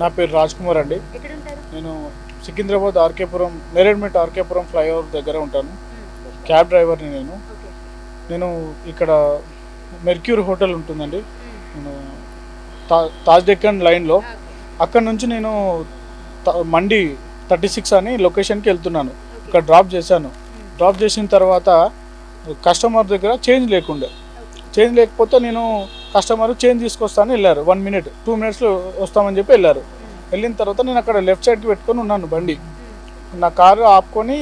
నా పేరు రాజ్ కుమార్ అండి. నేను సికింద్రాబాద్ ఆర్కేపురం నేరేడ్మెట్ ఆర్కేపురం ఫ్లైఓవర్ దగ్గర ఉంటాను. క్యాబ్ డ్రైవర్ని నేను ఇక్కడ మెర్క్యూర్ హోటల్ ఉంటుందండి. నేను తాజ్ డెక్కన్ లైన్లో అక్కడ నుంచి నేను మండి 36 అని లొకేషన్కి వెళ్తున్నాను. ఇక్కడ డ్రాప్ చేశాను. డ్రాప్ చేసిన తర్వాత కస్టమర్ దగ్గర చేంజ్ లేకపోతే నేను కస్టమర్ చేంజ్ తీసుకొస్తాను వెళ్ళారు. 1 minute 2 minutesలో వస్తామని చెప్పి వెళ్ళారు. వెళ్ళిన తర్వాత నేను అక్కడ లెఫ్ట్ సైడ్కి పెట్టుకొని ఉన్నాను. బండి నా కారు ఆపుకొని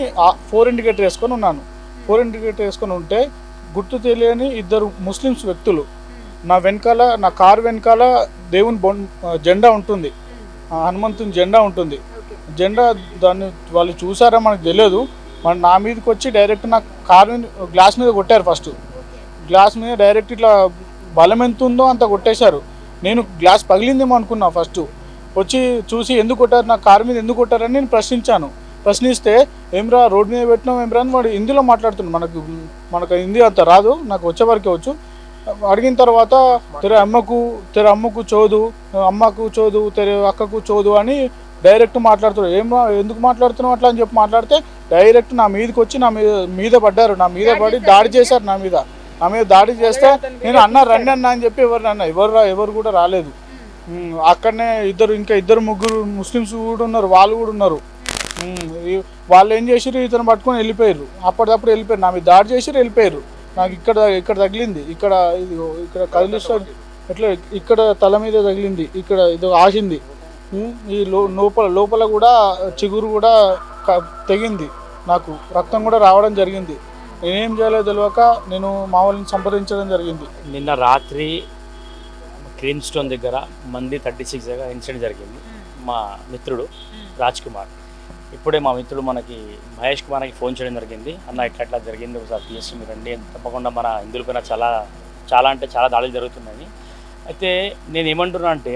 4 ఇండికేటర్ వేసుకొని ఉన్నాను. 4 ఇండికేటర్ వేసుకొని ఉంటే గుర్తు తెలియని 2 ముస్లిమ్స్ వ్యక్తులు నా కారు వెనకాల దేవుని జెండా ఉంటుంది, హనుమంతుని జెండా ఉంటుంది. జెండా దాన్ని వాళ్ళు చూసారా మనకు తెలియదు. నా మీదకి వచ్చి డైరెక్ట్ నా కారు గ్లాస్ మీద కొట్టారు. ఫస్ట్ గ్లాస్ మీద డైరెక్ట్ ఇట్లా బలం ఎంత ఉందో అంత కొట్టేశారు. నేను గ్లాస్ పగిలిందేమో అనుకున్నా. ఫస్ట్ వచ్చి చూసి ఎందుకు కొట్టారు, నా కారు మీద ఎందుకు కొట్టారని నేను ప్రశ్నిస్తే ఏమ్రా రోడ్ మీద పెట్టినావు ఏమ్రా అని వాడు హిందీలో మాట్లాడుతున్నాడు. మనకు హిందీ అంత రాదు, నాకు వచ్చే వరకే వచ్చు. అడిగిన తర్వాత తెర అమ్మకు చోదు, అమ్మకు చోదు, తెర అక్కకు చోదు అని డైరెక్ట్ మాట్లాడుతున్నాడు. ఏమో ఎందుకు మాట్లాడుతున్నావు అట్లా అని చెప్పి మాట్లాడితే డైరెక్ట్ నా మీదకి వచ్చి నా మీద పడ్డారు. నా మీద పడి దాడి చేశారు. నా మీద దాడి చేస్తే నేను రండి అన్న అని చెప్పి ఎవరు కూడా రాలేదు. అక్కడనే ఇంకా ఇద్దరు ముగ్గురు ముస్లిమ్స్ కూడా ఉన్నారు, వాళ్ళు కూడా ఉన్నారు. వాళ్ళు ఏం చేసారు, ఇతను పట్టుకొని వెళ్ళిపోయారు. అప్పటిదప్పుడు వెళ్ళిపోయారు. నా మీద దాడి చేసి వెళ్ళిపోయారు. నాకు ఇక్కడ తగిలింది, ఇక్కడ కదిలిస్తా ఎట్లా ఇక్కడ తల మీద తగిలింది, ఇక్కడ ఇది ఆసింది. ఈ లోపల కూడా చిగురు కూడా తెగింది. నాకు రక్తం కూడా రావడం జరిగింది. నేనేం చేయాలో తెలియక నేను మా వాళ్ళని సంప్రదించడం జరిగింది. నిన్న రాత్రి గ్రీన్ స్టోన్ దగ్గర మంది 36 దగ్గర ఇన్సిడెంట్ జరిగింది. మా మిత్రుడు రాజ్ కుమార్, ఇప్పుడే మా మిత్రుడు మహేష్ కుమార్కి ఫోన్ చేయడం జరిగింది. అన్న ఇట్లా జరిగింది, ఒకసారి పిఎస్సి మీరు రండి, తప్పకుండా మన హిందువులపైన చాలా దాడులు జరుగుతున్నాయి. అయితే నేను ఏమంటున్నా అంటే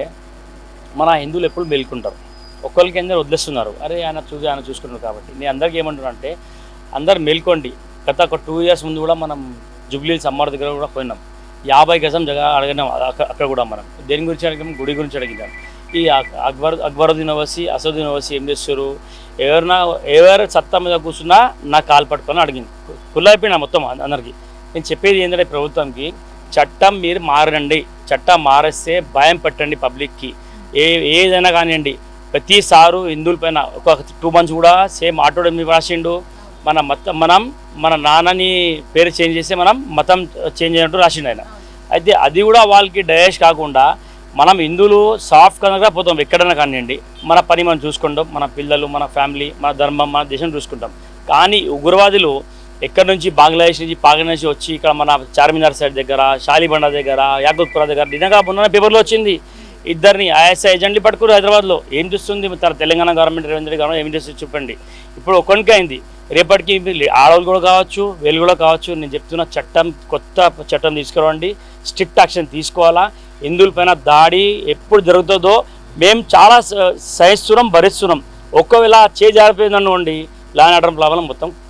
మన హిందువులు ఎప్పుడు మేల్కుంటారు, ఒక్కరికి అందరూ వదిలేస్తున్నారు. అరే ఆయన చూసుకుంటున్నారు. కాబట్టి నేను అందరికీ ఏమంటున్నా అంటే అందరు మేల్కోండి. గత ఒక 2 years ముందు కూడా మనం జూబ్లీ సమ్మర్ దగ్గర కూడా పోయినాం. 50 గజం జగ అడిగినాం. అక్కడ కూడా మనం దేని గురించి అడిగాం, గుడి గురించి అడిగినాం. ఈ అక్బరుద్దీన్ ఓవైసీ, అసదుద్దీన్ ఓవైసీ ఏం చేస్తారు, ఎవరు సత్తా మీద కూర్చున్నా నా కాలు పట్టుకొని అడిగింది. కుళ్ళైపోయినా మొత్తం అందరికీ. నేను చెప్పేది ఏంటంటే ప్రభుత్వంకి, చట్టం మీరు మారండి. చట్టం మారేస్తే భయం పెట్టండి పబ్లిక్కి. ఏదైనా కానివ్వండి. ప్రతిసారు హిందువుల పైన ఒక 2 months కూడా సేమ్ ఆటోడ మీద రాసిండు. మన నాన్నని పేరు చేంజ్ చేస్తే మనం మతం చేంజ్ అయినట్టు రాసిండు ఆయన. అయితే అది కూడా వాళ్ళకి డైరెక్ట్ కాకుండా మనం హిందువులు సాఫ్ట్ కనుక పోతాం. ఎక్కడైనా కానివ్వండి, మన పని మనం చూసుకుంటాం, మన పిల్లలు, మన ఫ్యామిలీ, మన ధర్మం, మన దేశం చూసుకుంటాం. కానీ ఉగ్రవాదులు ఎక్కడి నుంచి బంగ్లాదేశ్ నుంచి పాకిస్తాన్ నుంచి వచ్చి ఇక్కడ మన చార్మినార్ సైడ్ దగ్గర, షాలిబండ దగ్గర, యాకుత్పురా దగ్గర నిజంగా మొన్న పేపర్లో వచ్చింది, 2 ISI ఏజెంట్లు పట్టుకున్నారు హైదరాబాద్లో. ఏం చూస్తుంది తెలంగాణ గవర్నమెంట్, రేవంత్ రెడ్డి గవర్నమెంట్ ఏం చేస్తుంది చెప్పండి. ఇప్పుడు ఒక్కరికి అయింది, రేపటికి ఆడవాళ్ళు కూడా కావచ్చు, వీళ్ళు కూడా కావచ్చు. నేను చెప్తున్న కొత్త చట్టం తీసుకురండి, స్ట్రిక్ట్ యాక్షన్ తీసుకోవాలా. హిందువులపైన దాడి ఎప్పుడు జరుగుతుందో మేము చాలా సహిస్తున్నాం, భరిస్తున్నాం. ఒక్కవేళ జారిపోయిందనుకోండి, లా అండ్ ఆర్డర్ ప్రాబ్లం మొత్తం